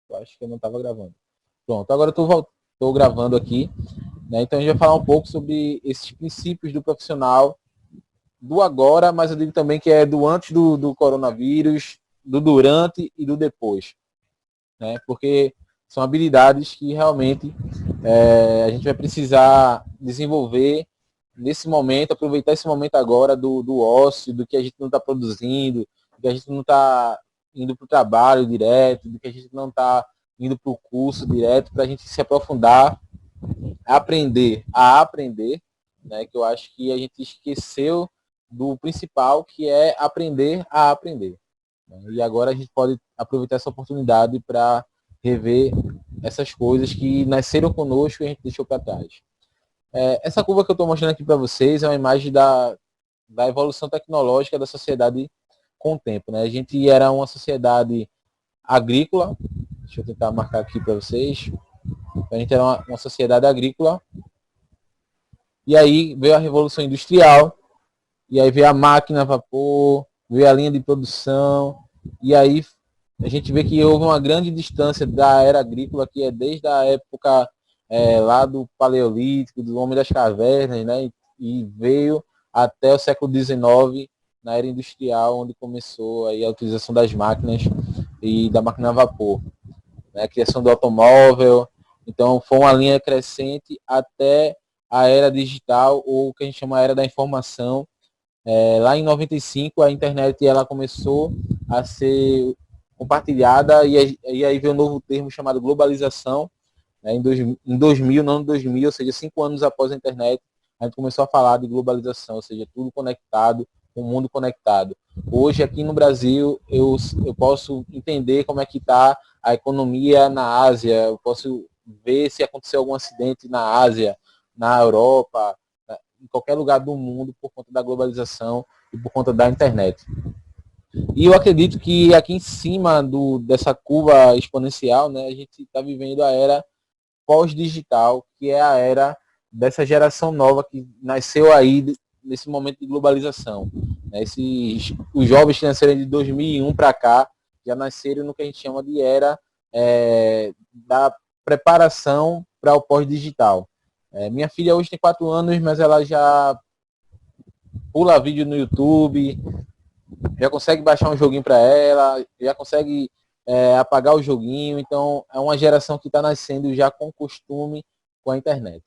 Eu acho que eu não estava gravando. Pronto, agora eu estou gravando aqui, né? Então a gente vai falar um pouco sobre esses princípios do profissional, do agora, mas eu digo também que é do antes do coronavírus, do durante e do depois, né? Porque são habilidades que realmente a gente vai precisar desenvolver nesse momento, aproveitar esse momento agora do ócio, do que a gente não está produzindo, do que a gente não está indo para o trabalho direto, do que a gente não está indo para o curso direto, para a gente se aprofundar, aprender a aprender, né? Que eu acho que a gente esqueceu do principal, que é aprender a aprender. E agora a gente pode aproveitar essa oportunidade para rever essas coisas que nasceram conosco e a gente deixou para trás. Essa curva que eu estou mostrando aqui para vocês é uma imagem da evolução tecnológica da sociedade com o tempo. Né? A gente era uma sociedade agrícola, deixa eu tentar marcar aqui para vocês. A gente era uma sociedade agrícola, e aí veio a Revolução Industrial, e aí veio a máquina a vapor, veio a linha de produção, e aí a gente vê que houve uma grande distância da era agrícola, que é desde a época lá do Paleolítico, do Homem das Cavernas, né, e veio até o século XIX, na era industrial, onde começou aí a utilização das máquinas e da máquina a vapor, né, a criação do automóvel. Então foi uma linha crescente até a era digital, ou o que a gente chama a era da informação. Lá em 95 a internet ela começou a ser compartilhada, e aí veio um novo termo chamado globalização, né, em 2000, não em 2000, ou seja, 5 anos após a internet, a gente começou a falar de globalização, ou seja, tudo conectado, o mundo conectado. Hoje, aqui no Brasil, eu posso entender como é que está a economia na Ásia, eu posso ver se aconteceu algum acidente na Ásia, na Europa, em qualquer lugar do mundo, por conta da globalização e por conta da internet. E eu acredito que aqui em cima dessa curva exponencial, né, a gente está vivendo a era pós-digital, que é a era dessa geração nova que nasceu aí nesse momento de globalização. Os jovens que nasceram de 2001 para cá já nasceram no que a gente chama de era da preparação para o pós-digital. Minha filha hoje tem 4 anos, mas ela já pula vídeo no YouTube, já consegue baixar um joguinho para ela, já consegue apagar o joguinho. Então é uma geração que está nascendo já com costume com a internet,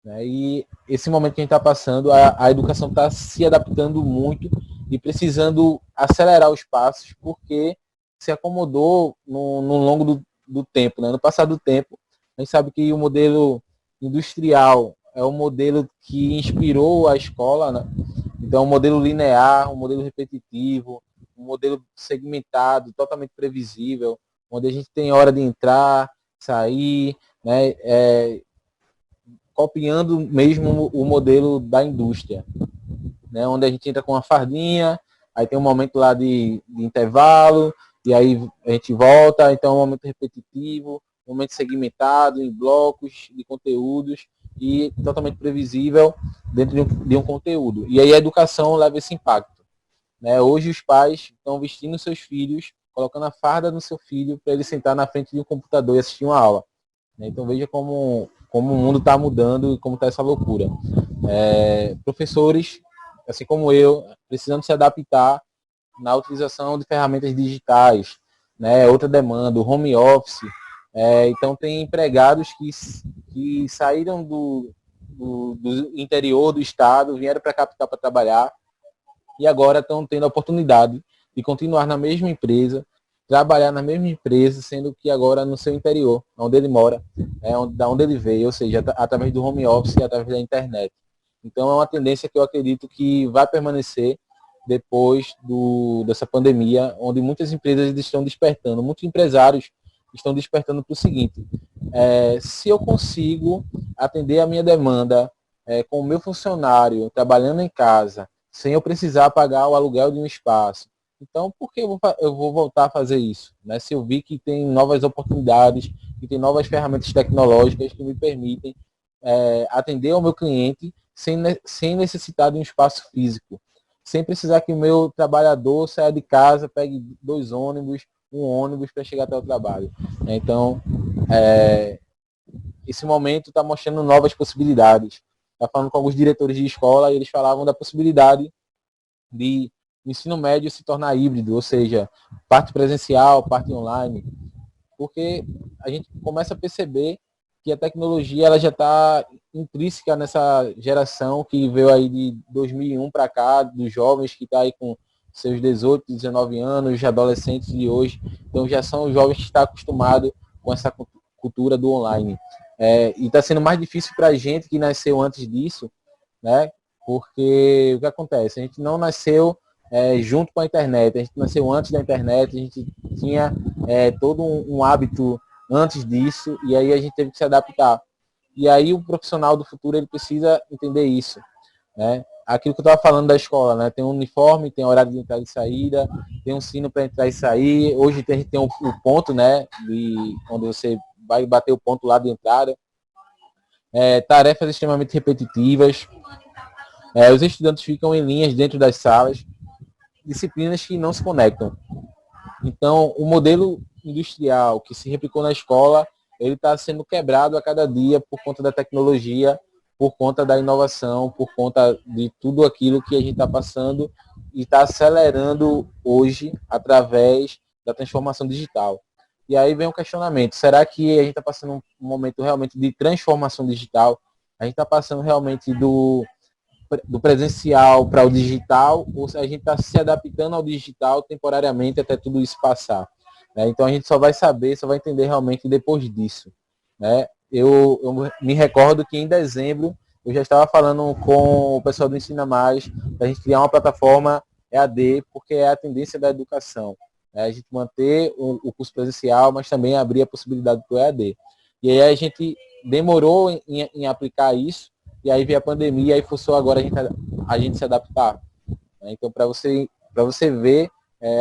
né? E esse momento que a gente está passando, a educação está se adaptando muito e precisando acelerar os passos, porque se acomodou no longo do tempo, né? No passar do tempo, a gente sabe que o modelo industrial é o modelo que inspirou a escola, né? Então, um modelo linear, um modelo repetitivo, um modelo segmentado, totalmente previsível, onde a gente tem hora de entrar, sair, né, copiando mesmo o modelo da indústria, né, onde a gente entra com uma fardinha, aí tem um momento lá de intervalo, e aí a gente volta, então é um momento repetitivo, um momento segmentado em blocos de conteúdos e totalmente previsível dentro de um conteúdo. E aí a educação leva esse impacto, né? Hoje os pais estão vestindo seus filhos, colocando a farda no seu filho para ele sentar na frente de um computador e assistir uma aula, né? Então veja como o mundo está mudando e como está essa loucura. Professores, assim como eu, precisando se adaptar na utilização de ferramentas digitais, né? Outra demanda, o home office. Então tem empregados que saíram do interior do estado, vieram para a capital para trabalhar, e agora estão tendo a oportunidade de continuar na mesma empresa, trabalhar na mesma empresa, sendo que agora no seu interior, onde ele mora, da onde ele veio, ou seja, através do home office e através da internet. Então é uma tendência que eu acredito que vai permanecer depois dessa pandemia, onde muitas empresas estão despertando, muitos empresários estão despertando para o seguinte: se eu consigo atender a minha demanda com o meu funcionário trabalhando em casa, sem eu precisar pagar o aluguel de um espaço, então por que eu vou voltar a fazer isso? Né? Se eu vi que tem novas oportunidades, que tem novas ferramentas tecnológicas que me permitem atender ao meu cliente sem necessitar de um espaço físico, sem precisar que o meu trabalhador saia de casa, pegue 2 ônibus, um ônibus para chegar até o trabalho. Então, esse momento está mostrando novas possibilidades. Está falando com alguns diretores de escola e eles falavam da possibilidade de o ensino médio se tornar híbrido, ou seja, parte presencial, parte online, porque a gente começa a perceber que a tecnologia ela já está intrínseca nessa geração que veio aí de 2001 para cá, dos jovens que está aí com seus 18, 19 anos, adolescentes de hoje. Então já são os jovens que estão acostumados com essa cultura do online. E está sendo mais difícil para a gente que nasceu antes disso, né? Porque o que acontece? A gente não nasceu junto com a internet, a gente nasceu antes da internet, a gente tinha todo um hábito antes disso, e aí a gente teve que se adaptar. E aí o profissional do futuro ele precisa entender isso. Né? Aquilo que eu estava falando da escola, né? Tem um uniforme, tem horário de entrada e saída, tem um sino para entrar e sair. Hoje a gente tem o ponto, né? Onde você vai bater o ponto lá de entrada. Tarefas extremamente repetitivas. Os estudantes ficam em linhas dentro das salas, disciplinas que não se conectam. Então, o modelo industrial que se replicou na escola, ele está sendo quebrado a cada dia por conta da tecnologia, por conta da inovação, por conta de tudo aquilo que a gente está passando e está acelerando hoje através da transformação digital. E aí vem um questionamento: será que a gente está passando um momento realmente de transformação digital? A gente está passando realmente do presencial para o digital, ou se a gente está se adaptando ao digital temporariamente até tudo isso passar. Né? Então a gente só vai saber, só vai entender realmente depois disso. Né? Eu me recordo que em dezembro eu já estava falando com o pessoal do Ensina Mais, para a gente criar uma plataforma EAD, porque é a tendência da educação. Né? A gente manter o curso presencial, mas também abrir a possibilidade para o EAD. E aí a gente demorou em aplicar isso, e aí veio a pandemia e forçou agora a gente se adaptar. Né? Então, para você ver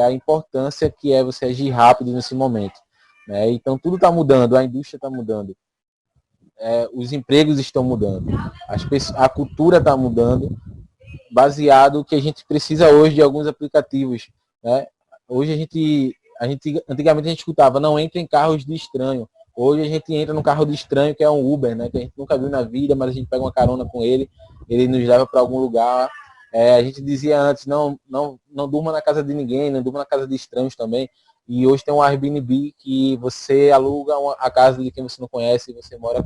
a importância que é você agir rápido nesse momento. Né? Então, tudo está mudando, a indústria está mudando, os empregos estão mudando, a cultura está mudando, baseado que a gente precisa hoje de alguns aplicativos. Né? Hoje antigamente a gente escutava, não entre em carros de estranho. Hoje a gente entra no carro de estranho, que é um Uber, né? Que a gente nunca viu na vida, mas a gente pega uma carona com ele nos leva para algum lugar. A gente dizia antes, não durma na casa de ninguém, não durma na casa de estranhos também. E hoje tem um Airbnb que você aluga a casa de quem você não conhece e você mora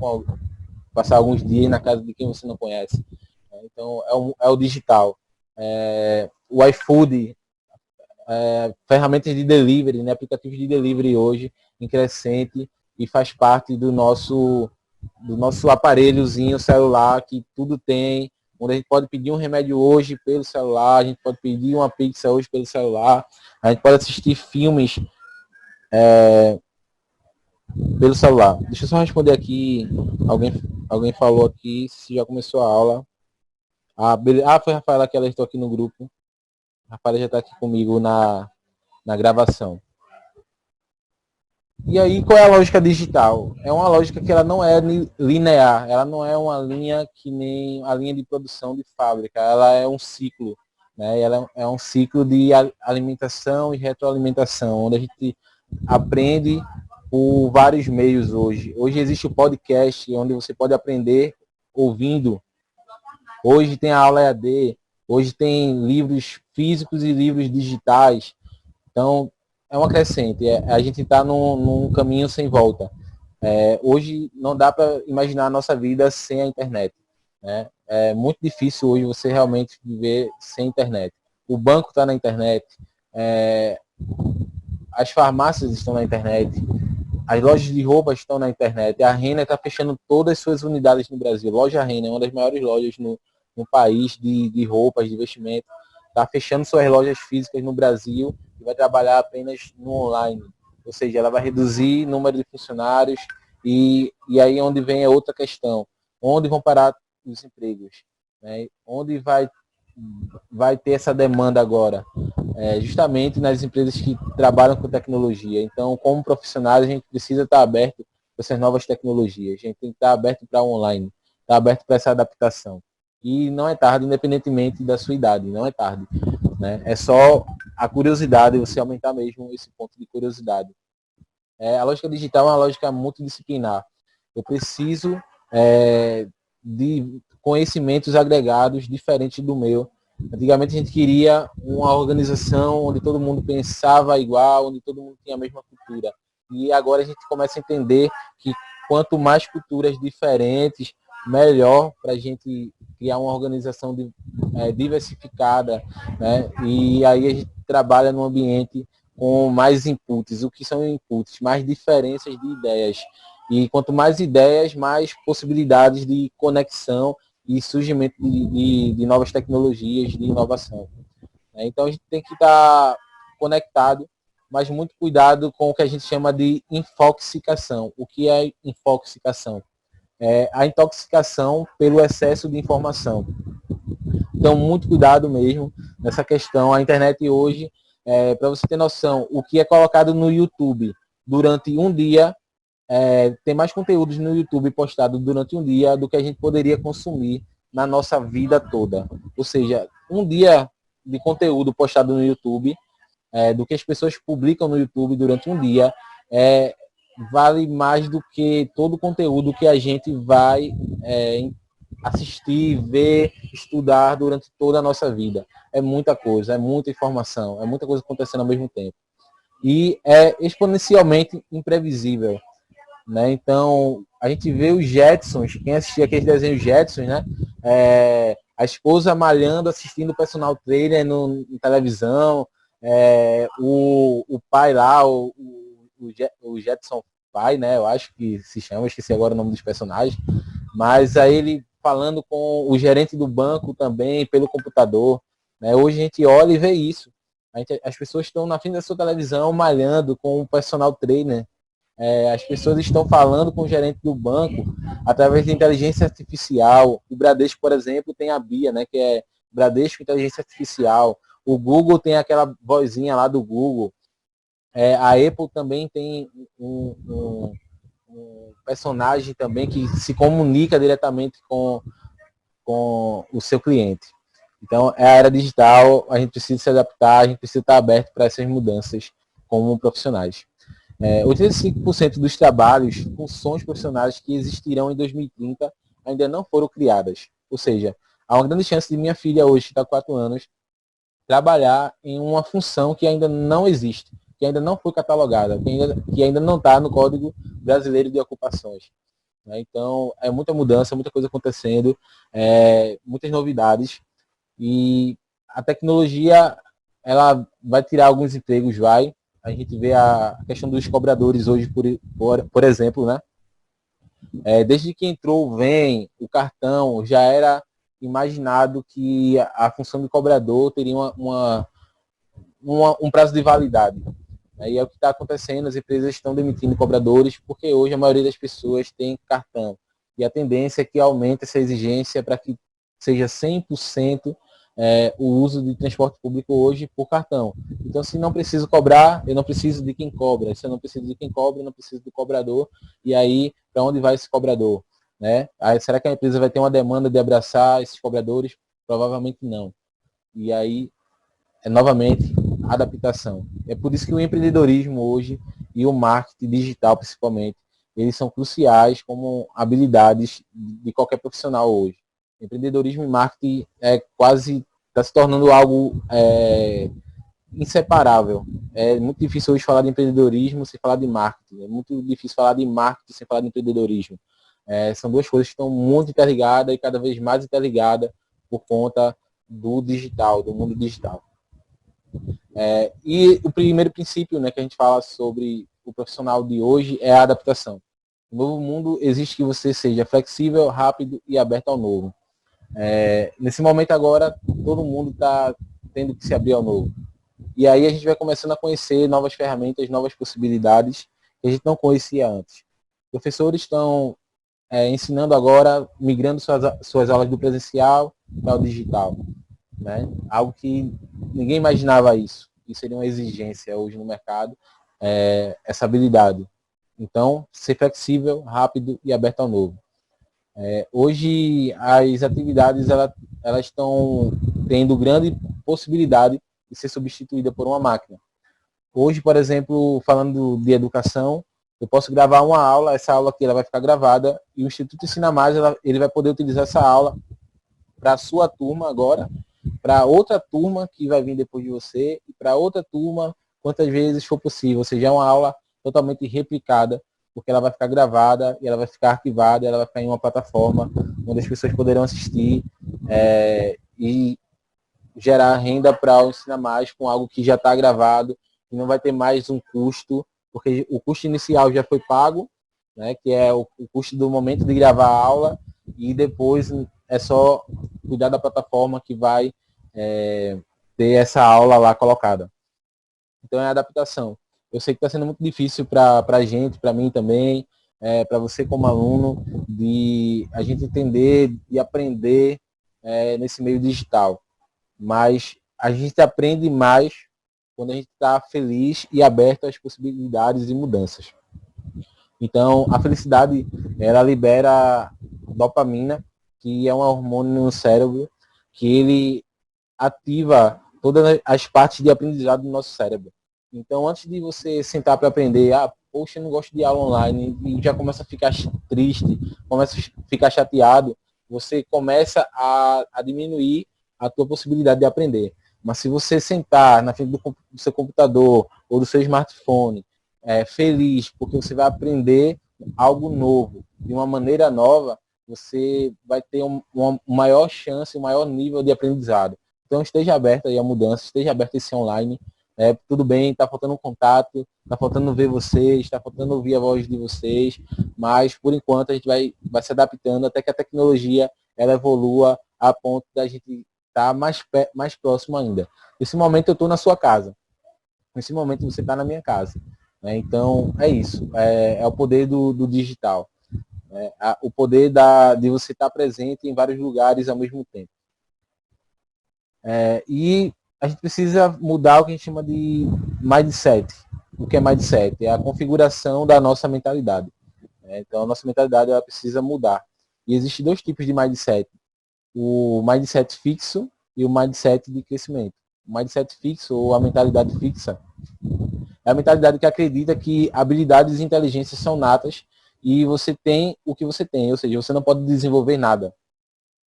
passar alguns dias na casa de quem você não conhece. Então é o digital. O iFood, ferramentas de delivery, né? Aplicativos de delivery hoje em crescente e faz parte do nosso aparelhozinho celular que tudo tem, onde a gente pode pedir um remédio hoje pelo celular, a gente pode pedir uma pizza hoje pelo celular, a gente pode assistir filmes pelo celular. Deixa eu só responder aqui, alguém falou aqui se já começou a aula. Foi a Rafaela que ela estou aqui no grupo. A Rafaela já está aqui comigo na gravação. E aí, qual é a lógica digital? É uma lógica que ela não é linear, ela não é uma linha que nem a linha de produção de fábrica, ela é um ciclo. Né? Ela é um ciclo de alimentação e retroalimentação, onde a gente aprende por vários meios hoje. Hoje existe o podcast, onde você pode aprender ouvindo. Hoje tem a aula EAD, hoje tem livros físicos e livros digitais. Então, é uma crescente. A gente está num caminho sem volta. Hoje não dá para imaginar a nossa vida sem a internet. Né? É muito difícil hoje você realmente viver sem internet. O banco está na internet. as farmácias estão na internet, as lojas de roupas estão na internet, a Renner está fechando todas as suas unidades no Brasil. Loja Renner é uma das maiores lojas no país de roupas, de investimento, está fechando suas lojas físicas no Brasil e vai trabalhar apenas no online. Ou seja, ela vai reduzir o número de funcionários e aí onde vem a outra questão. Onde vão parar os empregos? Né? Onde vai ter essa demanda agora? Justamente nas empresas que trabalham com tecnologia. Então, como profissionais, a gente precisa estar aberto para essas novas tecnologias. A gente tem que estar aberto para online, estar aberto para essa adaptação. E não é tarde, independentemente da sua idade, não é tarde. Né? É só a curiosidade, você aumentar mesmo esse ponto de curiosidade. A lógica digital é uma lógica multidisciplinar. Eu preciso de conhecimentos agregados diferentes do meu. Antigamente a gente queria uma organização onde todo mundo pensava igual, onde todo mundo tinha a mesma cultura. E agora a gente começa a entender que quanto mais culturas diferentes, melhor para a gente criar uma organização diversificada, né? E aí a gente trabalha num ambiente com mais inputs. O que são inputs? Mais diferenças de ideias. E quanto mais ideias, mais possibilidades de conexão e surgimento de novas tecnologias, de inovação. Então a gente tem que estar conectado, mas muito cuidado com o que a gente chama de infoxicação. O que é infoxicação? É a intoxicação pelo excesso de informação. Então, muito cuidado mesmo nessa questão. A internet hoje, para você ter noção, o que é colocado no YouTube durante um dia, tem mais conteúdos no YouTube postado durante um dia do que a gente poderia consumir na nossa vida toda. Ou seja, um dia de conteúdo postado no YouTube, do que as pessoas publicam no YouTube durante um dia, vale mais do que todo o conteúdo que a gente vai assistir, ver, estudar durante toda a nossa vida. É muita coisa, é muita informação, é muita coisa acontecendo ao mesmo tempo. E é exponencialmente imprevisível. Né? Então, a gente vê os Jetsons, quem assistia aqueles desenhos Jetsons, né? A esposa malhando, assistindo o personal trainer na televisão, o pai lá, o Jetson pai, né? Eu acho que se chama, esqueci agora o nome dos personagens, mas aí ele falando com o gerente do banco também, pelo computador. Né? Hoje a gente olha e vê isso. As pessoas estão na frente da sua televisão malhando com o personal trainer. As pessoas estão falando com o gerente do banco através de inteligência artificial. O Bradesco, por exemplo, tem a BIA, né, que é Bradesco Inteligência Artificial. O Google tem aquela vozinha lá do Google. A Apple também tem um personagem também que se comunica diretamente com o seu cliente. Então, é a era digital, a gente precisa se adaptar, a gente precisa estar aberto para essas mudanças como profissionais. 85% dos trabalhos, funções profissionais que existirão em 2030 ainda não foram criadas. Ou seja, há uma grande chance de minha filha hoje, que está com 4 anos, trabalhar em uma função que ainda não existe, que ainda não foi catalogada, que ainda não está no Código Brasileiro de Ocupações. Então, é muita mudança, muita coisa acontecendo, muitas novidades. E a tecnologia, ela vai tirar alguns empregos, vai. A gente vê a questão dos cobradores hoje, por exemplo, né? Desde que entrou o VEM, o cartão, já era imaginado que a função do cobrador teria um prazo de validade. E é o que está acontecendo, as empresas estão demitindo cobradores, porque hoje a maioria das pessoas tem cartão. E a tendência é que aumente essa exigência para que seja 100% o uso de transporte público hoje por cartão. Então, se não preciso cobrar, eu não preciso de quem cobra. Se eu não preciso de quem cobra, eu não preciso do cobrador. E aí, para onde vai esse cobrador? Né? Aí, será que a empresa vai ter uma demanda de abraçar esses cobradores? Provavelmente não. E aí, novamente, adaptação. É por isso que o empreendedorismo hoje e o marketing digital, principalmente, eles são cruciais como habilidades de qualquer profissional hoje. Empreendedorismo e marketing está se tornando algo inseparável. É muito difícil hoje falar de empreendedorismo sem falar de marketing. É muito difícil falar de marketing sem falar de empreendedorismo. São duas coisas que estão muito interligadas e cada vez mais interligadas por conta do digital, do mundo digital. E o primeiro princípio, né, que a gente fala sobre o profissional de hoje é a adaptação. No novo mundo existe que você seja flexível, rápido e aberto ao novo. Nesse momento agora, todo mundo está tendo que se abrir ao novo. E aí a gente vai começando a conhecer novas ferramentas, novas possibilidades que a gente não conhecia antes. Professores estão ensinando agora, migrando suas aulas do presencial para o digital. Né? Algo que ninguém imaginava isso. Isso seria uma exigência hoje no mercado, essa habilidade. Então, ser flexível, rápido e aberto ao novo. Hoje, as atividades elas estão tendo grande possibilidade de ser substituída por uma máquina. Hoje, por exemplo, falando de educação, eu posso gravar uma aula, essa aula aqui ela vai ficar gravada e o Instituto Ensina Mais ele vai poder utilizar essa aula para a sua turma agora, para outra turma que vai vir depois de você e para outra turma quantas vezes for possível. Ou seja, é uma aula totalmente replicada, porque ela vai ficar gravada e ela vai ficar arquivada, e ela vai ficar em uma plataforma onde as pessoas poderão assistir e gerar renda para o Ensina Mais com algo que já está gravado e não vai ter mais um custo, porque o custo inicial já foi pago, né, que é o custo do momento de gravar a aula, e depois é só cuidar da plataforma que vai ter essa aula lá colocada. Então é a adaptação. Eu sei que está sendo muito difícil para a gente, para mim também, para você como aluno, de a gente entender e aprender nesse meio digital. Mas a gente aprende mais quando a gente está feliz e aberto às possibilidades e mudanças. Então, a felicidade, ela libera dopamina, que é um hormônio no cérebro, que ele ativa todas as partes de aprendizado do nosso cérebro. Então, antes de você sentar para aprender, poxa, eu não gosto de aula online, e já começa a ficar triste, começa a ficar chateado, você começa a diminuir a tua possibilidade de aprender. Mas se você sentar na frente do seu computador ou do seu smartphone, feliz, porque você vai aprender algo novo, de uma maneira nova, você vai ter uma maior chance, um maior nível de aprendizado. Então esteja aberto aí à mudança, esteja aberto a esse online. Tudo bem, está faltando um contato, está faltando ver vocês, está faltando ouvir a voz de vocês, mas por enquanto a gente vai se adaptando até que a tecnologia ela evolua a ponto da gente estar mais próximo ainda. Nesse momento eu estou na sua casa, nesse momento você está na minha casa. Então é isso, é o poder do digital, o poder de você estar presente em vários lugares ao mesmo tempo. E a gente precisa mudar o que a gente chama de mindset. O que é mindset? É a configuração da nossa mentalidade. Então, a nossa mentalidade ela precisa mudar. E existem dois tipos de mindset. O mindset fixo e o mindset de crescimento. O mindset fixo, ou a mentalidade fixa, é a mentalidade que acredita que habilidades e inteligências são natas e você tem o que você tem. Ou seja, você não pode desenvolver nada.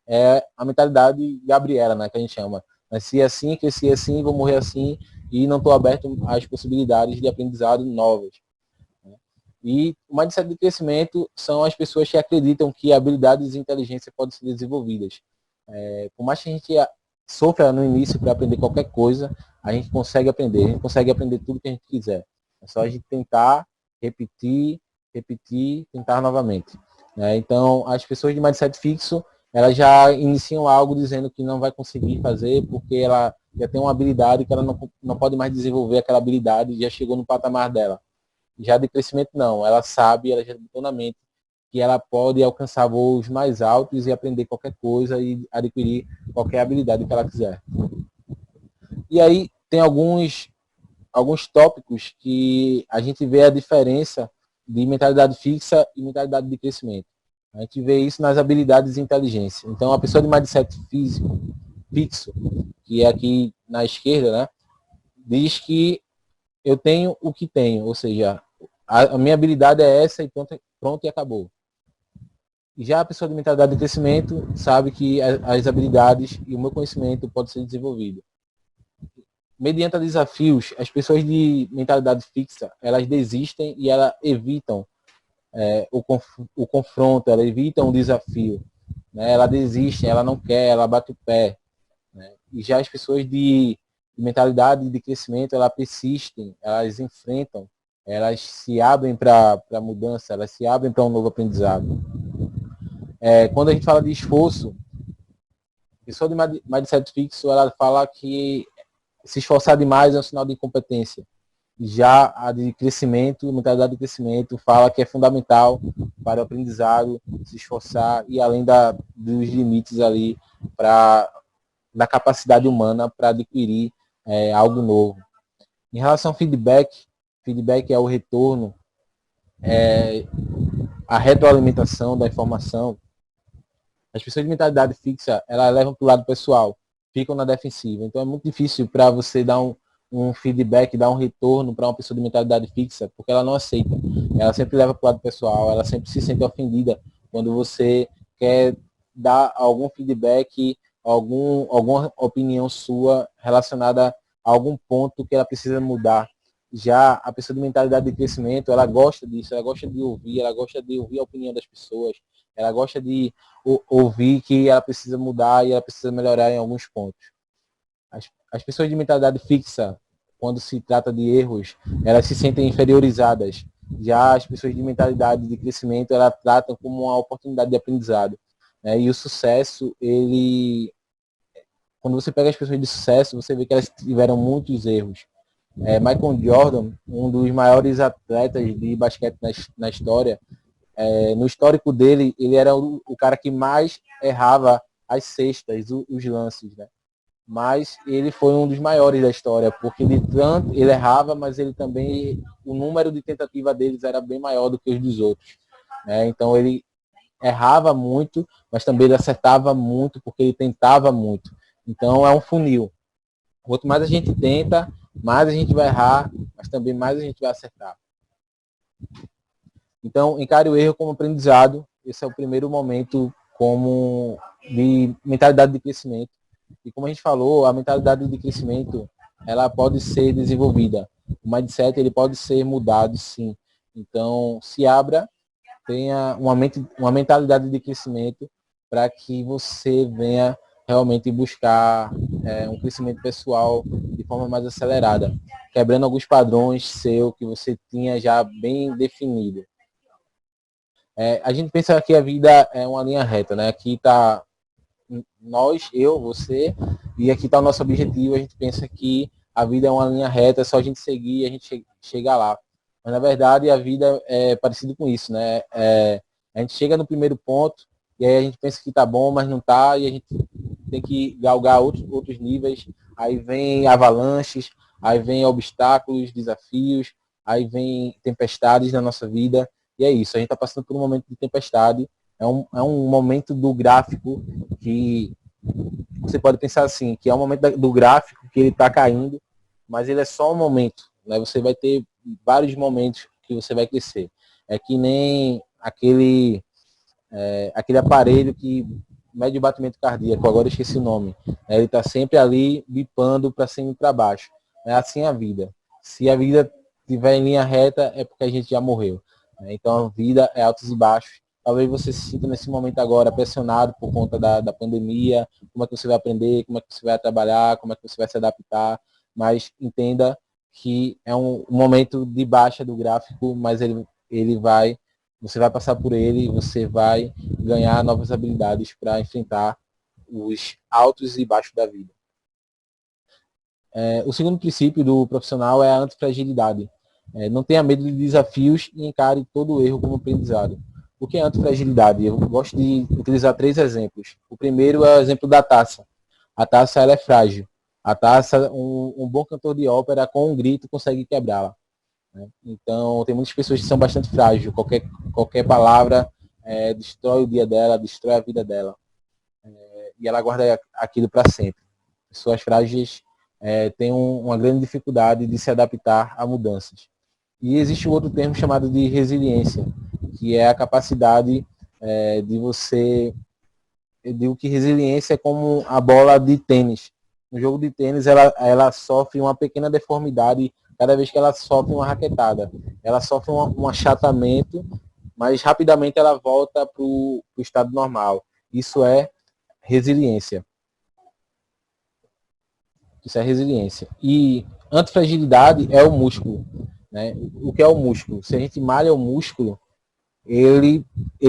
É a mentalidade Gabriela, né, que a gente chama. Nasci assim, cresci assim, vou morrer assim e não estou aberto às possibilidades de aprendizado novas. E o mindset de crescimento são as pessoas que acreditam que habilidades e inteligência podem ser desenvolvidas. Por mais que a gente sofra no início para aprender qualquer coisa, a gente consegue aprender tudo que a gente quiser. É só a gente tentar, repetir, tentar novamente. Então, as pessoas de mindset fixo, elas já iniciam algo dizendo que não vai conseguir fazer porque ela já tem uma habilidade que ela não pode mais desenvolver aquela habilidade e já chegou no patamar dela. Já de crescimento não, ela sabe, ela já botou na mente que ela pode alcançar voos mais altos e aprender qualquer coisa e adquirir qualquer habilidade que ela quiser. E aí tem alguns tópicos que a gente vê a diferença de mentalidade fixa e mentalidade de crescimento. A gente vê isso nas habilidades e inteligência. Então, a pessoa de mindset fixo, que é aqui na esquerda, né, diz que eu tenho o que tenho, ou seja, a minha habilidade é essa e pronto e acabou. E já a pessoa de mentalidade de crescimento sabe que as habilidades e o meu conhecimento pode ser desenvolvido. Mediante desafios, as pessoas de mentalidade fixa, elas desistem e elas evitam o confronto, elas evitam o desafio. Ela desiste, ela não quer, ela bate o pé. E já as pessoas de mentalidade de crescimento, elas persistem, elas enfrentam, elas se abrem para a mudança, elas se abrem para um novo aprendizado. Quando a gente fala de esforço, a pessoa de mindset fixo, ela fala que se esforçar demais é um sinal de incompetência. Já a de crescimento, mentalidade de crescimento, fala que é fundamental para o aprendizado, se esforçar e além dos limites ali da capacidade humana para adquirir algo novo. Em relação ao feedback é o retorno, a retroalimentação da informação. As pessoas de mentalidade fixa, elas levam para o lado pessoal, ficam na defensiva. Então é muito difícil para você dar um feedback, dar um retorno para uma pessoa de mentalidade fixa, porque ela não aceita. Ela sempre leva para o lado pessoal, ela sempre se sente ofendida quando você quer dar algum feedback, alguma opinião sua relacionada a algum ponto que ela precisa mudar. Já a pessoa de mentalidade de crescimento, ela gosta disso, ela gosta de ouvir, ela gosta de ouvir a opinião das pessoas, ela gosta de ouvir que ela precisa mudar e ela precisa melhorar em alguns pontos. As pessoas de mentalidade fixa, quando se trata de erros, elas se sentem inferiorizadas. Já as pessoas de mentalidade de crescimento, elas tratam como uma oportunidade de aprendizado. Né? E o sucesso, quando você pega as pessoas de sucesso, você vê que elas tiveram muitos erros. Michael Jordan, um dos maiores atletas de basquete na história, no histórico dele, ele era o cara que mais errava as cestas, os lances, né? Mas ele foi um dos maiores da história, porque ele errava, mas ele também, o número de tentativa deles era bem maior do que os dos outros. Né? Então ele errava muito, mas também ele acertava muito, porque ele tentava muito. Então é um funil. Quanto mais a gente tenta, mais a gente vai errar, mas também mais a gente vai acertar. Então, encare o erro como aprendizado. Esse é o primeiro momento como de mentalidade de crescimento. E como a gente falou, a mentalidade de crescimento, ela pode ser desenvolvida. O mindset, ele pode ser mudado, sim. Então, se abra, tenha uma mentalidade de crescimento para que você venha realmente buscar um crescimento pessoal de forma mais acelerada, quebrando alguns padrões seu que você tinha já bem definido. A gente pensa que a vida é uma linha reta, né? Aqui está nós, eu, você, e aqui está o nosso objetivo. A gente pensa que a vida é uma linha reta, é só a gente seguir e a gente chega lá. Mas, na verdade, a vida é parecida com isso, né? A gente chega no primeiro ponto e aí a gente pensa que está bom, mas não está, e a gente tem que galgar outros níveis. Aí vem avalanches, aí vem obstáculos, desafios, aí vem tempestades na nossa vida. E é isso, a gente está passando por um momento de tempestade. É um momento do gráfico que você pode pensar assim, que é um momento do gráfico que ele está caindo, mas ele é só um momento. Né? Você vai ter vários momentos que você vai crescer. É que nem aquele aparelho que mede o batimento cardíaco, agora eu esqueci o nome. Ele está sempre ali bipando para cima e para baixo. É assim a vida. Se a vida estiver em linha reta, é porque a gente já morreu. Então a vida é altos e baixos. Talvez você se sinta nesse momento agora pressionado por conta da pandemia, como é que você vai aprender, como é que você vai trabalhar, como é que você vai se adaptar, mas entenda que é um momento de baixa do gráfico, mas você vai passar por ele, você vai ganhar novas habilidades para enfrentar os altos e baixos da vida. O segundo princípio do profissional é a antifragilidade. Não tenha medo de desafios e encare todo erro como aprendizado. O que é antifragilidade? Eu gosto de utilizar 3 exemplos. O primeiro é o exemplo da taça. A taça ela é frágil. A taça, um bom cantor de ópera, com um grito, consegue quebrá-la. Né? Então, tem muitas pessoas que são bastante frágeis. Qualquer palavra destrói o dia dela, destrói a vida dela. E ela guarda aquilo para sempre. Pessoas frágeis têm uma grande dificuldade de se adaptar a mudanças. E existe um outro termo chamado de resiliência, que é a capacidade de você... Eu digo que resiliência é como a bola de tênis. No jogo de tênis, ela sofre uma pequena deformidade cada vez que ela sofre uma raquetada. Ela sofre um achatamento, mas rapidamente ela volta para o estado normal. Isso é resiliência. Isso é resiliência. E antifragilidade é o músculo. Né? O que é o músculo? Se a gente malha o músculo, ele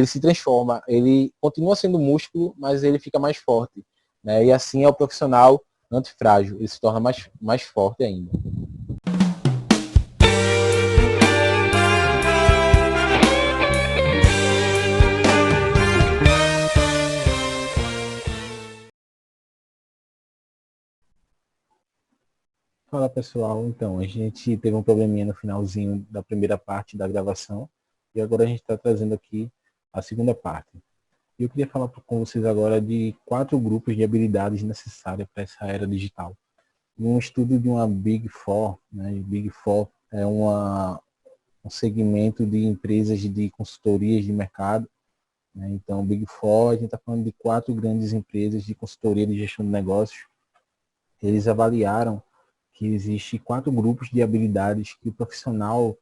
se transforma, ele continua sendo músculo, mas ele fica mais forte. Né? E assim é o profissional antifrágil, ele se torna mais forte ainda. Fala pessoal, então a gente teve um probleminha no finalzinho da primeira parte da gravação e agora a gente está trazendo aqui a segunda parte. Eu queria falar com vocês agora de 4 grupos de habilidades necessárias para essa era digital. Um estudo de uma Big Four, né? Big Four é um segmento de empresas de consultorias de mercado. Né? Então, Big Four, a gente está falando de 4 grandes empresas de consultoria de gestão de negócios. Eles avaliaram que existe 4 grupos de habilidades que o profissional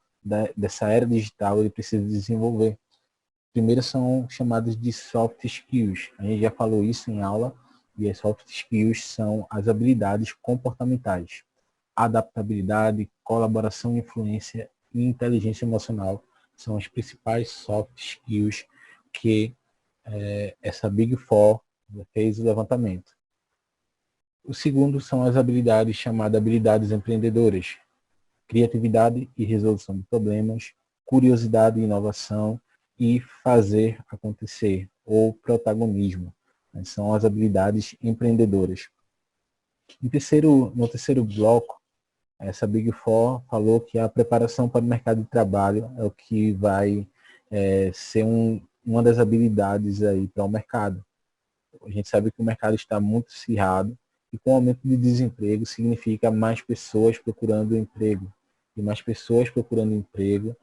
dessa era digital ele precisa desenvolver. Primeiro são chamadas de soft skills. A gente já falou isso em aula, e as soft skills são as habilidades comportamentais. Adaptabilidade, colaboração, influência e inteligência emocional são as principais soft skills que essa Big Four fez o levantamento. O segundo são as habilidades chamadas habilidades empreendedoras. Criatividade e resolução de problemas, curiosidade e inovação e fazer acontecer, ou protagonismo. São as habilidades empreendedoras. No terceiro bloco, essa Big Four falou que a preparação para o mercado de trabalho é o que vai ser uma das habilidades aí para o mercado. A gente sabe que o mercado está muito acirrado e com o aumento de desemprego significa mais pessoas procurando emprego. E mais pessoas procurando emprego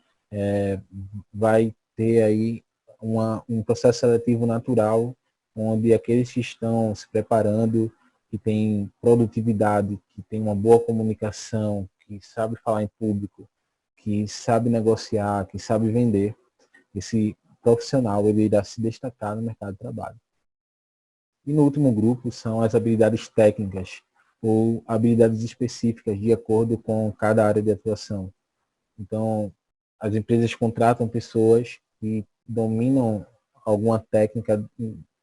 vai ter aí um processo seletivo natural onde aqueles que estão se preparando, que têm produtividade, que têm uma boa comunicação, que sabe falar em público, que sabe negociar, que sabe vender, esse profissional ele irá se destacar no mercado de trabalho. E no último grupo são as habilidades técnicas ou habilidades específicas de acordo com cada área de atuação. Então, as empresas contratam pessoas que dominam alguma técnica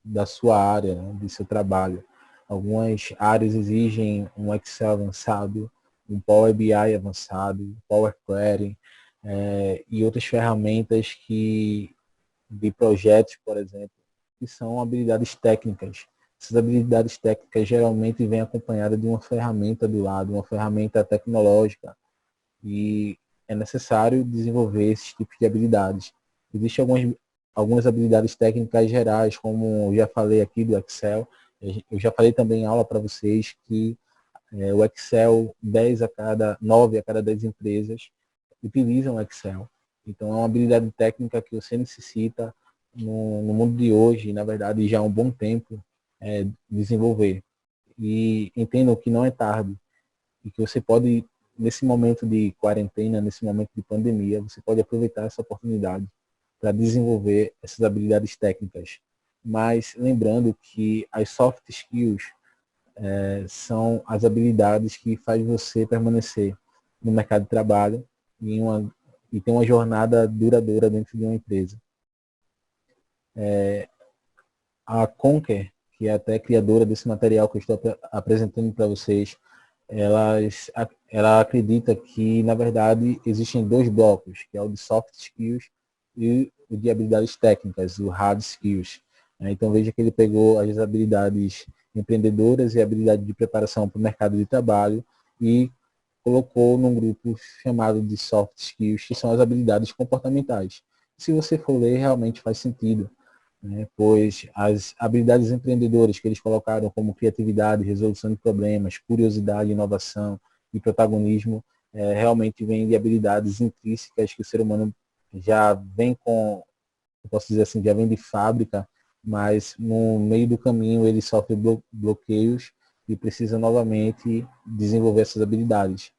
da sua área, né, do seu trabalho. Algumas áreas exigem um Excel avançado, um Power BI avançado, Power Query e outras ferramentas de projetos, por exemplo, que são habilidades técnicas. Essas habilidades técnicas geralmente vêm acompanhadas de uma ferramenta do lado, uma ferramenta tecnológica, e é necessário desenvolver esses tipos de habilidades. Existem algumas habilidades técnicas gerais, como eu já falei aqui do Excel, eu já falei também em aula para vocês que o Excel, 9 a cada 10 empresas utilizam o Excel. Então é uma habilidade técnica que você necessita no mundo de hoje, na verdade já há um bom tempo, desenvolver. E entendam que não é tarde e que você pode, nesse momento de quarentena, nesse momento de pandemia, você pode aproveitar essa oportunidade para desenvolver essas habilidades técnicas. Mas lembrando que as soft skills são as habilidades que faz você permanecer no mercado de trabalho e ter uma jornada duradoura dentro de uma empresa. A Conquer, que é até criadora desse material que eu estou apresentando para vocês, ela acredita que, na verdade, existem 2 blocos, que é o de soft skills e o de habilidades técnicas, o hard skills. Então, veja que ele pegou as habilidades empreendedoras e a habilidade de preparação para o mercado de trabalho e colocou num grupo chamado de soft skills, que são as habilidades comportamentais. Se você for ler, realmente faz sentido, né? Pois as habilidades empreendedoras que eles colocaram como criatividade, resolução de problemas, curiosidade, inovação e protagonismo, realmente vêm de habilidades intrínsecas que o ser humano já vem com, eu posso dizer assim, já vem de fábrica, mas no meio do caminho ele sofre bloqueios e precisa novamente desenvolver essas habilidades.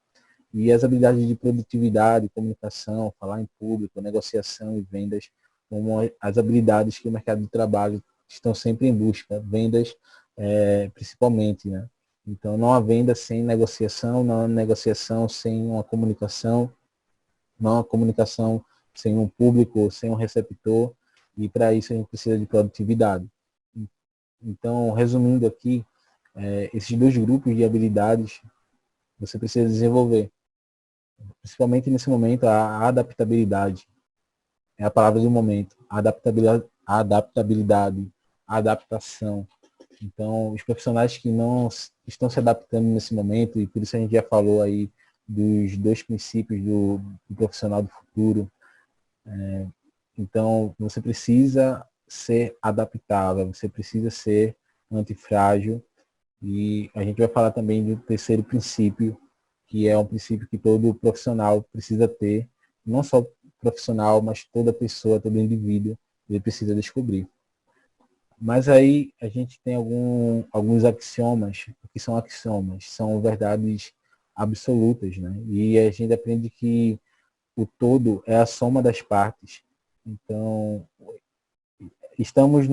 E as habilidades de produtividade, comunicação, falar em público, negociação e vendas, como as habilidades que o mercado de trabalho estão sempre em busca, vendas principalmente, né? Então, não há venda sem negociação, não há negociação sem uma comunicação, não há comunicação sem um público, sem um receptor, e para isso a gente precisa de produtividade. Então, resumindo aqui, esses dois grupos de habilidades você precisa desenvolver. Principalmente nesse momento, a adaptabilidade é a palavra do momento. A adaptação. Então, os profissionais que não estão se adaptando nesse momento, e por isso a gente já falou aí dos dois princípios do profissional do futuro. Então, você precisa ser adaptável, você precisa ser antifrágil, e a gente vai falar também do terceiro princípio, que é um princípio que todo profissional precisa ter, não só profissional, mas toda pessoa, todo indivíduo, ele precisa descobrir. Mas aí a gente tem alguns axiomas. O que são axiomas? São verdades absolutas, né? E a gente aprende que o todo é a soma das partes. Então, estamos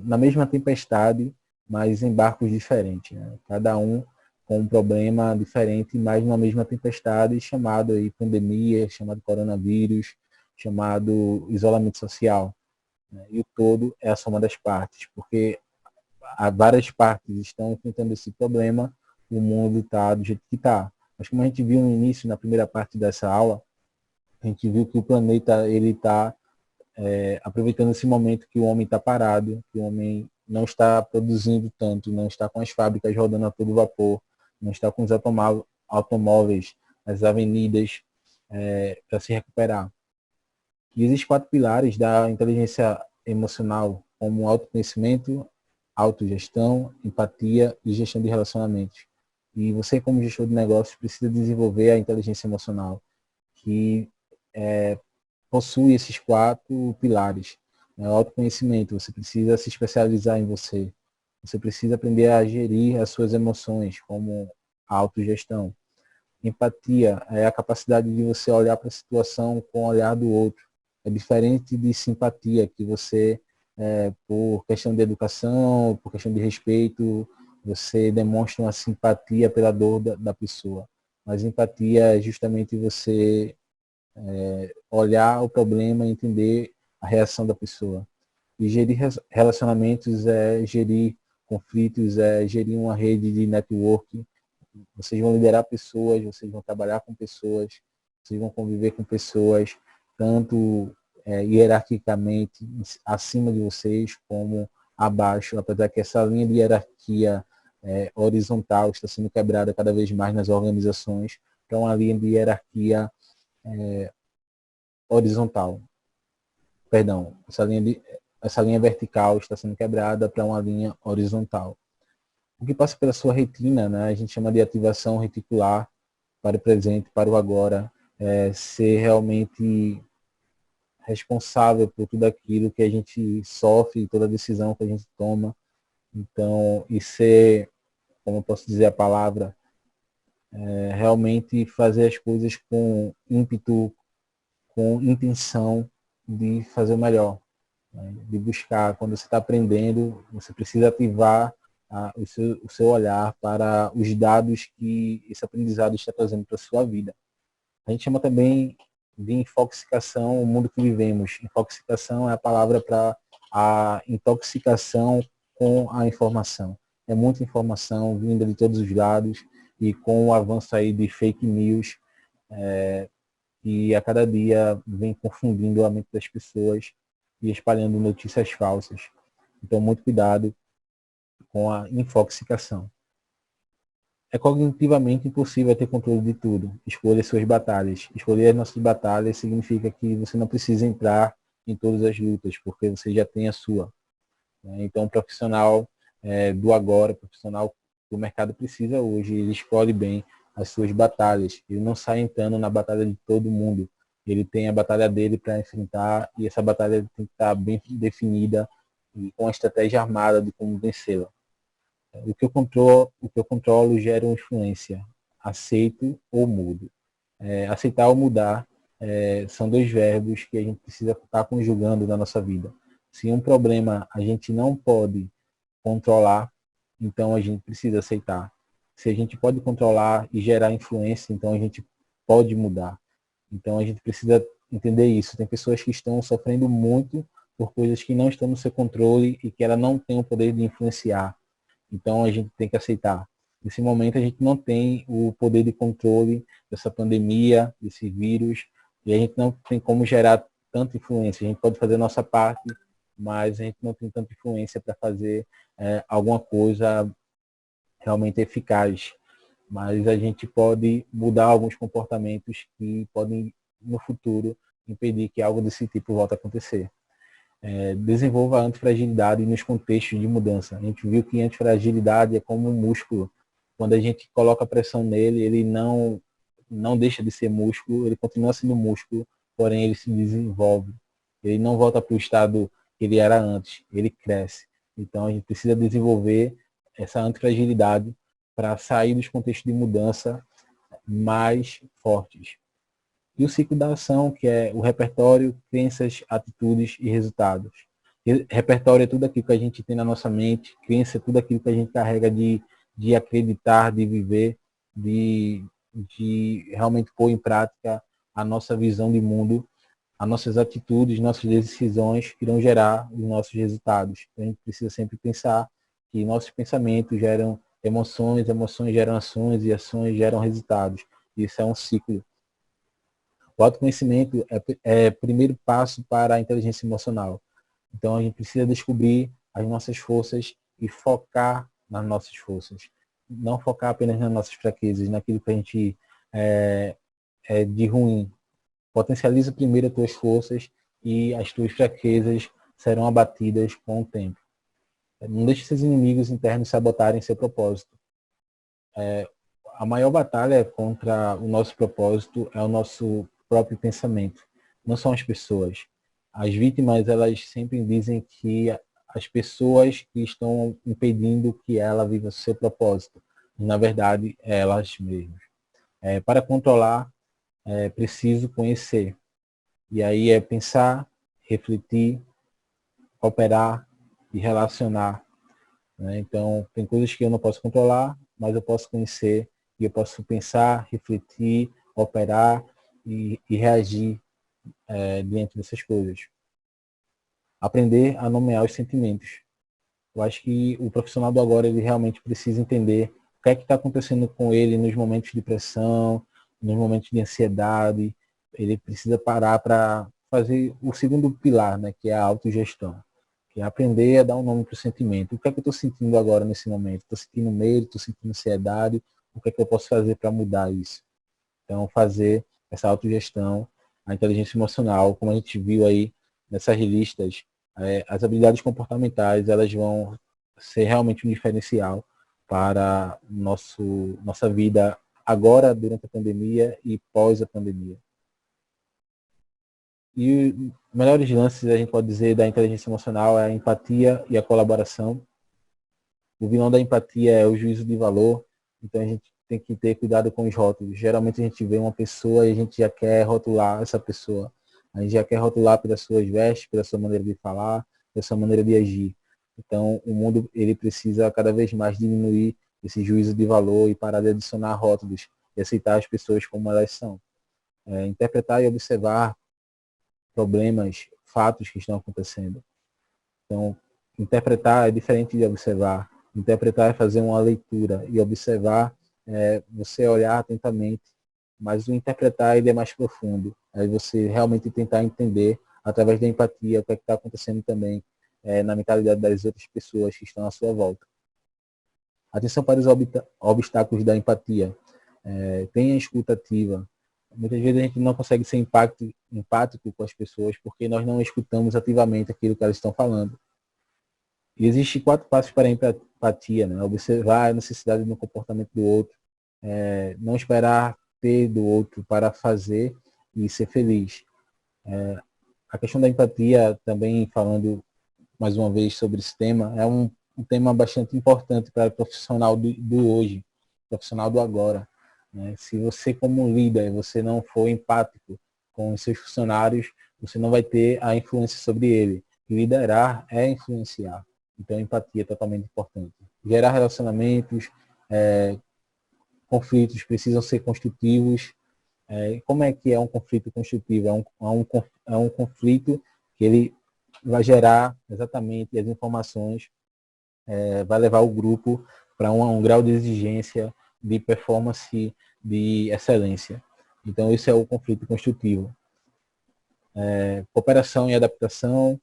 na mesma tempestade, mas em barcos diferentes, né? Cada um com um problema diferente, mas na mesma tempestade, chamado aí pandemia, chamado coronavírus, chamado isolamento social, né? E o todo é a soma das partes, porque há várias partes estão enfrentando esse problema, o mundo está do jeito que está. Mas como a gente viu no início, na primeira parte dessa aula, a gente viu que o planeta ele está aproveitando esse momento que o homem está parado, que o homem não está produzindo tanto, não está com as fábricas rodando a todo vapor, não está com os automóveis, as avenidas para se recuperar. E existem 4 pilares da inteligência emocional, como autoconhecimento, autogestão, empatia e gestão de relacionamentos. E você, como gestor de negócios, precisa desenvolver a inteligência emocional, que possui esses 4 pilares. O autoconhecimento, você precisa se especializar em você. Você precisa aprender a gerir as suas emoções, como a autogestão. Empatia é a capacidade de você olhar para a situação com o olhar do outro. É diferente de simpatia, que você, por questão de educação, por questão de respeito, você demonstra uma simpatia pela dor da pessoa. Mas empatia é justamente você olhar o problema e entender a reação da pessoa. E gerir relacionamentos é gerir conflitos, é gerir uma rede de networking. Vocês vão liderar pessoas, vocês vão trabalhar com pessoas, vocês vão conviver com pessoas, tanto hierarquicamente acima de vocês, como abaixo, apesar que essa linha de hierarquia horizontal está sendo quebrada cada vez mais nas organizações, então uma linha de hierarquia horizontal. Perdão, essa linha vertical está sendo quebrada para uma linha horizontal. O que passa pela sua retina, né, a gente chama de ativação reticular para o presente, para o agora, ser realmente responsável por tudo aquilo que a gente sofre, toda decisão que a gente toma. Então, e ser, como eu posso dizer a palavra, realmente fazer as coisas com ímpeto, com intenção de fazer o melhor, né? De buscar. Quando você está aprendendo, você precisa ativar o seu olhar para os dados que esse aprendizado está trazendo para a sua vida. A gente chama também de infoxicação o mundo que vivemos. Infoxicação é a palavra para a intoxicação com a informação. É muita informação vinda de todos os lados, e com o avanço aí de fake news, que a cada dia vem confundindo a mente das pessoas e espalhando notícias falsas. Então, muito cuidado com a infoxicação. É cognitivamente impossível ter controle de tudo. Escolha suas batalhas. Escolher as nossas batalhas significa que você não precisa entrar em todas as lutas, porque você já tem a sua. Então, o profissional do agora, o profissional que o mercado precisa hoje, ele escolhe bem as suas batalhas. Ele não sai entrando na batalha de todo mundo. Ele tem a batalha dele para enfrentar, e essa batalha tem que estar bem definida e com a estratégia armada de como vencê-la. O que eu controlo gera uma influência. Aceito ou mudo. Aceitar ou mudar são dois verbos que a gente precisa estar conjugando na nossa vida. Se um problema a gente não pode controlar, então a gente precisa aceitar. Se a gente pode controlar e gerar influência, então a gente pode mudar. Então a gente precisa entender isso. Tem pessoas que estão sofrendo muito por coisas que não estão no seu controle e que ela não tem o poder de influenciar. Então a gente tem que aceitar. Nesse momento a gente não tem o poder de controle dessa pandemia, desse vírus, e a gente não tem como gerar tanta influência. A gente pode fazer a nossa parte, mas a gente não tem tanta influência para fazer alguma coisa realmente eficaz. Mas a gente pode mudar alguns comportamentos que podem, no futuro, impedir que algo desse tipo volte a acontecer. Desenvolva a antifragilidade nos contextos de mudança. A gente viu que a antifragilidade é como um músculo. Quando a gente coloca pressão nele, ele não deixa de ser músculo, ele continua sendo músculo, porém ele se desenvolve. Ele não volta para o estado que ele era antes, ele cresce. Então a gente precisa desenvolver essa antifragilidade para sair dos contextos de mudança mais fortes. E o ciclo da ação, que é o repertório, crenças, atitudes e resultados. Repertório é tudo aquilo que a gente tem na nossa mente, crença é tudo aquilo que a gente carrega de acreditar, de viver, de realmente pôr em prática a nossa visão de mundo, as nossas atitudes, nossas decisões irão gerar os nossos resultados. Então, a gente precisa sempre pensar que nossos pensamentos geram emoções, emoções geram ações e ações geram resultados. Isso é um ciclo. O autoconhecimento é o primeiro passo para a inteligência emocional. Então, a gente precisa descobrir as nossas forças e focar nas nossas forças. Não focar apenas nas nossas fraquezas, naquilo que a gente é de ruim. Potencializa primeiro as tuas forças e as tuas fraquezas serão abatidas com o tempo. Não deixe seus inimigos internos sabotarem seu propósito. A maior batalha contra o nosso propósito é o nosso próprio pensamento, não são as pessoas. As vítimas, elas sempre dizem que as pessoas que estão impedindo que ela viva seu propósito. Na verdade, é elas mesmas. Para controlar, é preciso conhecer. E aí é pensar, refletir, operar e relacionar. Né? Então, tem coisas que eu não posso controlar, mas eu posso conhecer e eu posso pensar, refletir, operar e reagir diante dessas coisas. Aprender a nomear os sentimentos. Eu acho que o profissional do agora, ele realmente precisa entender o que é que está acontecendo com ele nos momentos de pressão, nos momentos de ansiedade. Ele precisa parar para fazer o segundo pilar, né, que é a autogestão. Que é aprender a dar um nome para o sentimento. O que é que eu estou sentindo agora nesse momento? Estou sentindo medo, estou sentindo ansiedade. O que é que eu posso fazer para mudar isso? Então, fazer essa autogestão, a inteligência emocional, como a gente viu aí nessas listas, as habilidades comportamentais, elas vão ser realmente um diferencial para nossa vida agora, durante a pandemia e pós a pandemia. E os melhores lances, a gente pode dizer, da inteligência emocional é a empatia e a colaboração. O vilão da empatia é o juízo de valor, então a gente tem que ter cuidado com os rótulos. Geralmente a gente vê uma pessoa e a gente já quer rotular essa pessoa. A gente já quer rotular pelas suas vestes, pela sua maneira de falar, pela sua maneira de agir. Então o mundo ele precisa cada vez mais diminuir esse juízo de valor e parar de adicionar rótulos e aceitar as pessoas como elas são. Interpretar e observar problemas, fatos que estão acontecendo. Então, interpretar é diferente de observar. Interpretar é fazer uma leitura e observar você olhar atentamente, mas o interpretar ele é mais profundo. Aí você realmente tentar entender através da empatia o que é que está acontecendo também na mentalidade das outras pessoas que estão à sua volta. Atenção para os obstáculos da empatia. Tenha escuta ativa. Muitas vezes a gente não consegue ser empático com as pessoas porque nós não escutamos ativamente aquilo que elas estão falando. E existem 4 passos para a empatia, né? Observar a necessidade no comportamento do outro, não esperar ter do outro para fazer e ser feliz. A questão da empatia, também falando mais uma vez sobre esse tema, é um tema bastante importante para o profissional do hoje, profissional do agora. Né? Se você como líder, você não for empático com os seus funcionários, você não vai ter a influência sobre ele. Liderar é influenciar. Então, a empatia é totalmente importante. Gerar relacionamentos, conflitos precisam ser construtivos. Como é que é um conflito construtivo? É um conflito que ele vai gerar exatamente as informações, vai levar o grupo para um grau de exigência, de performance, de excelência. Então, esse é o conflito construtivo. Cooperação e adaptação,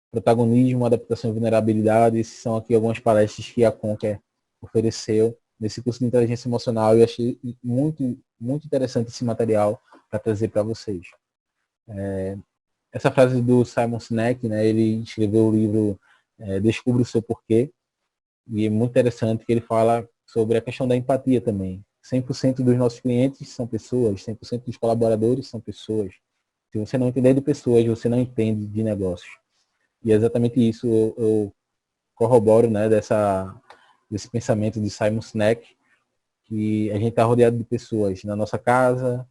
protagonismo, adaptação e vulnerabilidade, esses são aqui algumas palestras que a Conquer ofereceu nesse curso de inteligência emocional e eu achei muito, muito interessante esse material para trazer para vocês. Essa frase do Simon Sinek, né, ele escreveu o livro Descubra o Seu Porquê, e é muito interessante que ele fala sobre a questão da empatia também. 100% dos nossos clientes são pessoas, 100% dos colaboradores são pessoas. Se você não entender de pessoas, você não entende de negócios. E é exatamente isso eu corroboro, né, desse pensamento de Simon Sinek, que a gente está rodeado de pessoas na nossa casa,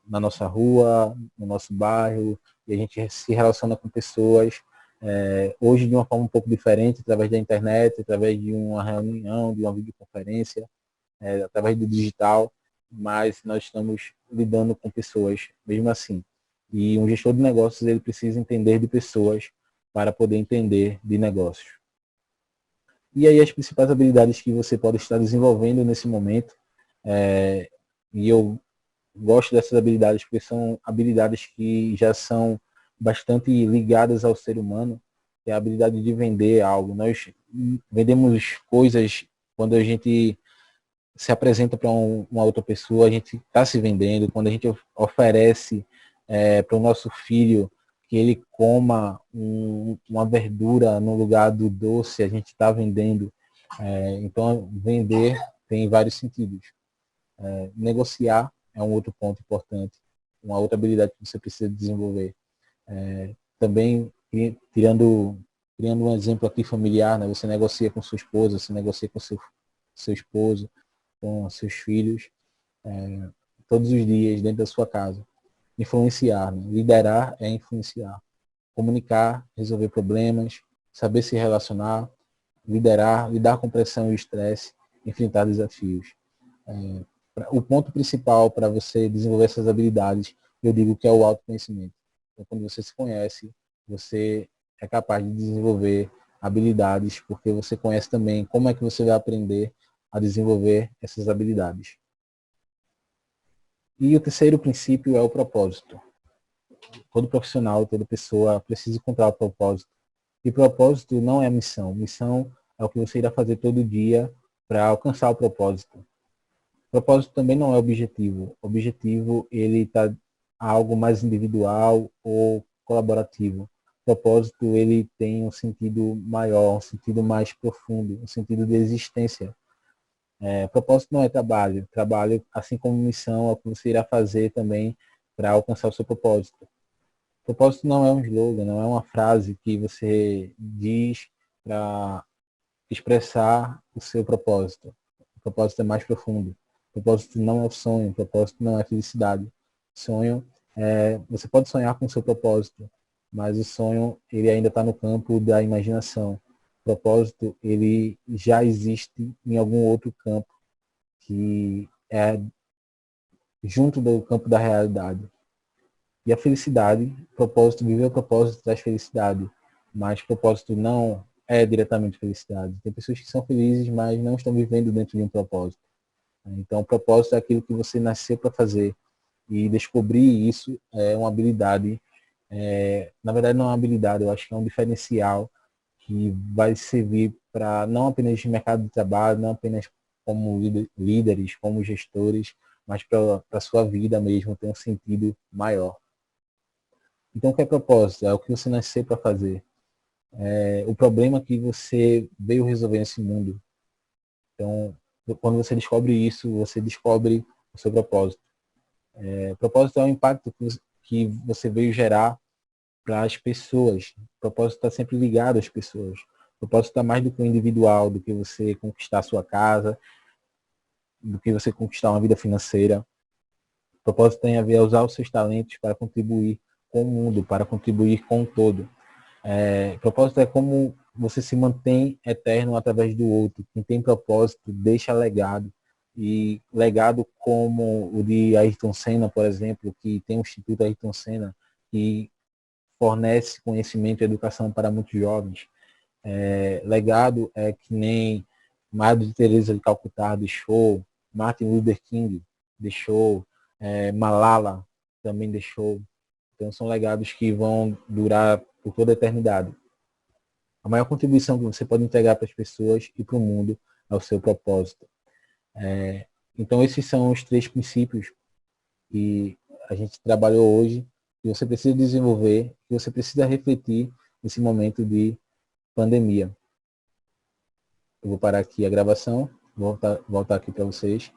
na nossa rua, no nosso bairro, e a gente se relaciona com pessoas, hoje de uma forma um pouco diferente, através da internet, através de uma reunião, de uma videoconferência, através do digital, mas nós estamos lidando com pessoas, mesmo assim. E um gestor de negócios, ele precisa entender de pessoas para poder entender de negócios. E aí as principais habilidades que você pode estar desenvolvendo nesse momento, e eu gosto dessas habilidades porque são habilidades que já são bastante ligadas ao ser humano, que é a habilidade de vender algo. Nós vendemos coisas quando a gente se apresenta para uma outra pessoa, a gente está se vendendo. Quando a gente oferece para o nosso filho que ele coma uma verdura no lugar do doce, a gente está vendendo. Então, vender tem vários sentidos. Negociar é um outro ponto importante, uma outra habilidade que você precisa desenvolver. Também, criando um exemplo aqui familiar, né? Você negocia com sua esposa, você negocia com seu esposo, com seus filhos, todos os dias dentro da sua casa. Influenciar, né? Liderar é influenciar. Comunicar, resolver problemas, saber se relacionar, liderar, lidar com pressão e estresse, enfrentar desafios. O ponto principal para você desenvolver essas habilidades, eu digo que é o autoconhecimento. Então, quando você se conhece, você é capaz de desenvolver habilidades, porque você conhece também como é que você vai aprender a desenvolver essas habilidades. E o terceiro princípio é o propósito. Todo profissional, toda pessoa precisa encontrar o propósito. E propósito não é missão. Missão é o que você irá fazer todo dia para alcançar o propósito. O propósito também não é objetivo. O objetivo, ele está algo mais individual ou colaborativo. O propósito, ele tem um sentido maior, um sentido mais profundo, um sentido de existência. Propósito não é trabalho. Trabalho, assim como missão, é o que você irá fazer também para alcançar o seu propósito. Propósito não é um slogan, não é uma frase que você diz para expressar o seu propósito. O propósito é mais profundo. O propósito não é o sonho, o propósito não é felicidade. Sonho você pode sonhar com o seu propósito, mas o sonho ele ainda está no campo da imaginação. O propósito ele já existe em algum outro campo que é junto do campo da realidade. E a felicidade, propósito, viver o propósito traz felicidade, mas propósito não é diretamente felicidade. Tem pessoas que são felizes, mas não estão vivendo dentro de um propósito. Então, o propósito é aquilo que você nasceu para fazer. E descobrir isso é uma habilidade, na verdade não é uma habilidade, eu acho que é um diferencial que vai servir para não apenas de mercado de trabalho, não apenas como líderes, como gestores, mas para a sua vida mesmo, ter um sentido maior. Então, o que é propósito? É o que você nasceu para fazer. O problema que você veio resolver nesse mundo. Então, quando você descobre isso, você descobre o seu propósito. Propósito é o impacto que você veio gerar para as pessoas. O propósito está sempre ligado às pessoas. O propósito está mais do que o individual, do que você conquistar a sua casa, do que você conquistar uma vida financeira. O propósito tem a ver a usar os seus talentos para contribuir com o mundo, para contribuir com o todo. Propósito é como você se mantém eterno através do outro. Quem tem propósito deixa legado. e legado como o de Ayrton Senna, por exemplo, que tem o Instituto Ayrton Senna, que fornece conhecimento e educação para muitos jovens. Legado é que nem Madre Teresa de Calcutá deixou, Martin Luther King deixou, Malala também deixou. Então são legados que vão durar por toda a eternidade. A maior contribuição que você pode entregar para as pessoas e para o mundo é o seu propósito. Então esses são os 3 princípios que a gente trabalhou hoje, que você precisa desenvolver, que você precisa refletir nesse momento de pandemia. Eu vou parar aqui a gravação, voltar aqui para vocês.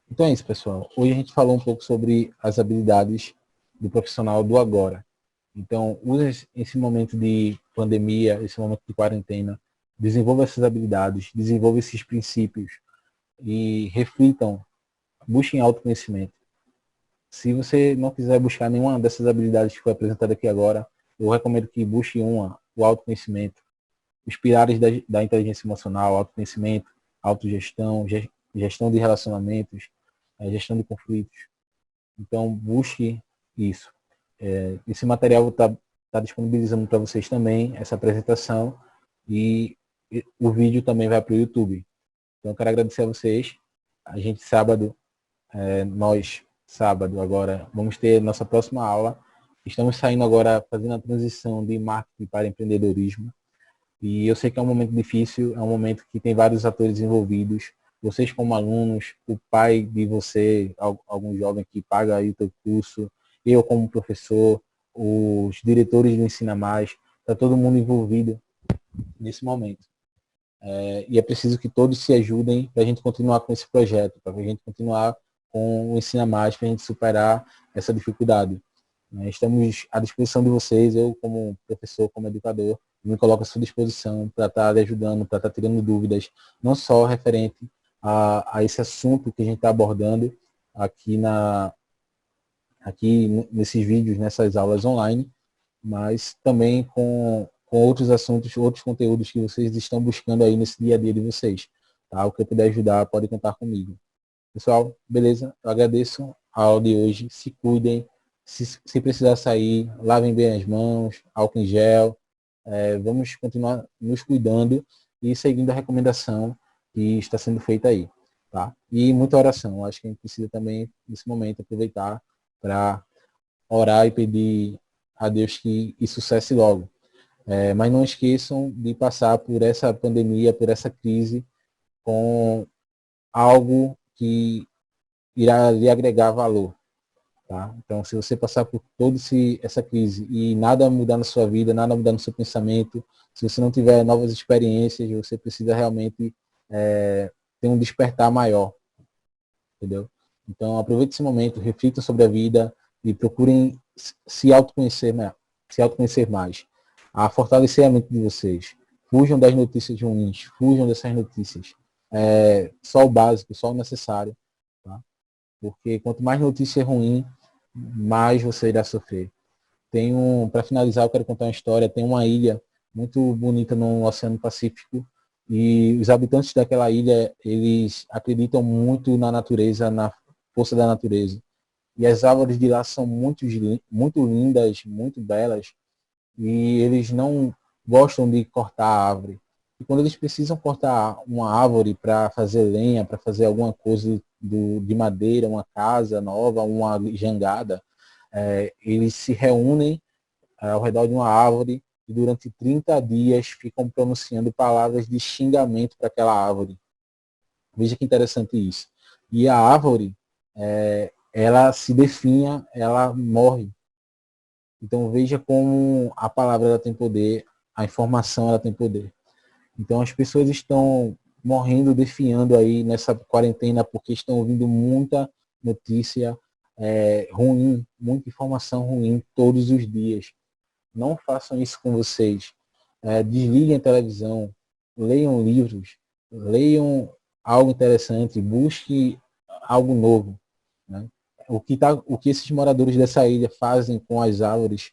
Então é isso, pessoal. Hoje a gente falou um pouco sobre as habilidades do profissional do agora. Então, use esse momento de pandemia, esse momento de quarentena, desenvolva essas habilidades, desenvolva esses princípios e reflitam, busquem autoconhecimento. Se você não quiser buscar nenhuma dessas habilidades que foi apresentada aqui agora, eu recomendo que busque o autoconhecimento, os pilares da inteligência emocional, autoconhecimento, autogestão, gestão de relacionamentos, gestão de conflitos. Então, busque isso. Esse material está disponibilizando para vocês também, essa apresentação, e o vídeo também vai para o YouTube. Então, eu quero agradecer a vocês. A gente, sábado agora, vamos ter nossa próxima aula. Estamos saindo agora, fazendo a transição de marketing para empreendedorismo. E eu sei que é um momento difícil, é um momento que tem vários atores envolvidos. Vocês como alunos, o pai de você, algum jovem que paga aí o teu curso, eu como professor, os diretores do Ensina Mais, está todo mundo envolvido nesse momento. E é preciso que todos se ajudem para a gente continuar com esse projeto, para a gente continuar com o Ensina Mais, para a gente superar essa dificuldade. Estamos à disposição de vocês, eu como professor, como educador, me coloco à sua disposição para estar lhe ajudando, para estar tirando dúvidas, não só referente a esse assunto que a gente está abordando aqui nesses vídeos, nessas aulas online, mas também com outros assuntos, outros conteúdos que vocês estão buscando aí nesse dia a dia de vocês. Tá? O que eu puder ajudar, pode contar comigo. Pessoal, beleza? Eu agradeço a aula de hoje. Se cuidem. Se precisar sair, lavem bem as mãos, álcool em gel. Vamos continuar nos cuidando e seguindo a recomendação que está sendo feita aí. Tá? E muita oração. Acho que a gente precisa também, nesse momento, aproveitar para orar e pedir a Deus que isso cesse logo. Mas não esqueçam de passar por essa pandemia, por essa crise, com algo que irá lhe agregar valor. Tá? Então, se você passar por toda essa crise e nada mudar na sua vida, nada mudar no seu pensamento, se você não tiver novas experiências, você precisa realmente ter um despertar maior. Entendeu? Então, aproveite esse momento, reflitam sobre a vida e procurem se autoconhecer mais, a fortalecer a mente de vocês. Fujam das notícias ruins, fujam dessas notícias. Só o básico, só o necessário. Tá? Porque quanto mais notícia ruim, mais você irá sofrer. Para finalizar, eu quero contar uma história. Tem uma ilha muito bonita no Oceano Pacífico e os habitantes daquela ilha, eles acreditam muito na natureza, na força da natureza. E as árvores de lá são muito lindas, muito belas, e eles não gostam de cortar a árvore. E quando eles precisam cortar uma árvore para fazer lenha, para fazer alguma coisa de madeira, uma casa nova, uma jangada, eles se reúnem ao redor de uma árvore e durante 30 dias ficam pronunciando palavras de xingamento para aquela árvore. Veja que interessante isso. E a árvore, ela se definha, ela morre. Então veja como a palavra ela tem poder, a informação ela tem poder. Então as pessoas estão morrendo, definhando aí nessa quarentena porque estão ouvindo muita notícia ruim, muita informação ruim todos os dias. Não façam isso com vocês. Desliguem a televisão, leiam livros, leiam algo interessante, busque algo novo. Né? O que esses moradores dessa ilha fazem com as árvores,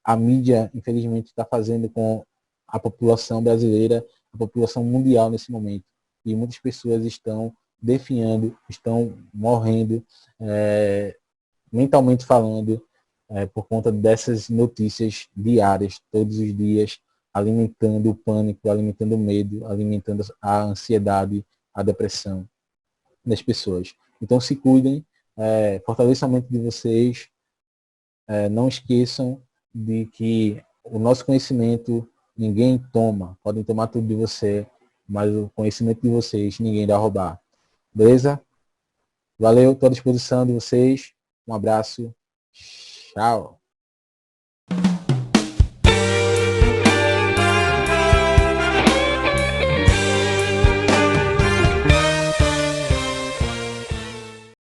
a mídia, infelizmente, está fazendo com a população brasileira, a população mundial nesse momento. e muitas pessoas estão definhando, estão morrendo, mentalmente falando, por conta dessas notícias diárias, todos os dias, alimentando o pânico, alimentando o medo, alimentando a ansiedade, a depressão das pessoas. Então se cuidem, fortaleçam a mente de vocês, não esqueçam de que o nosso conhecimento ninguém toma, podem tomar tudo de você, mas o conhecimento de vocês ninguém irá roubar. Beleza? Valeu, estou à disposição de vocês. Um abraço. Tchau.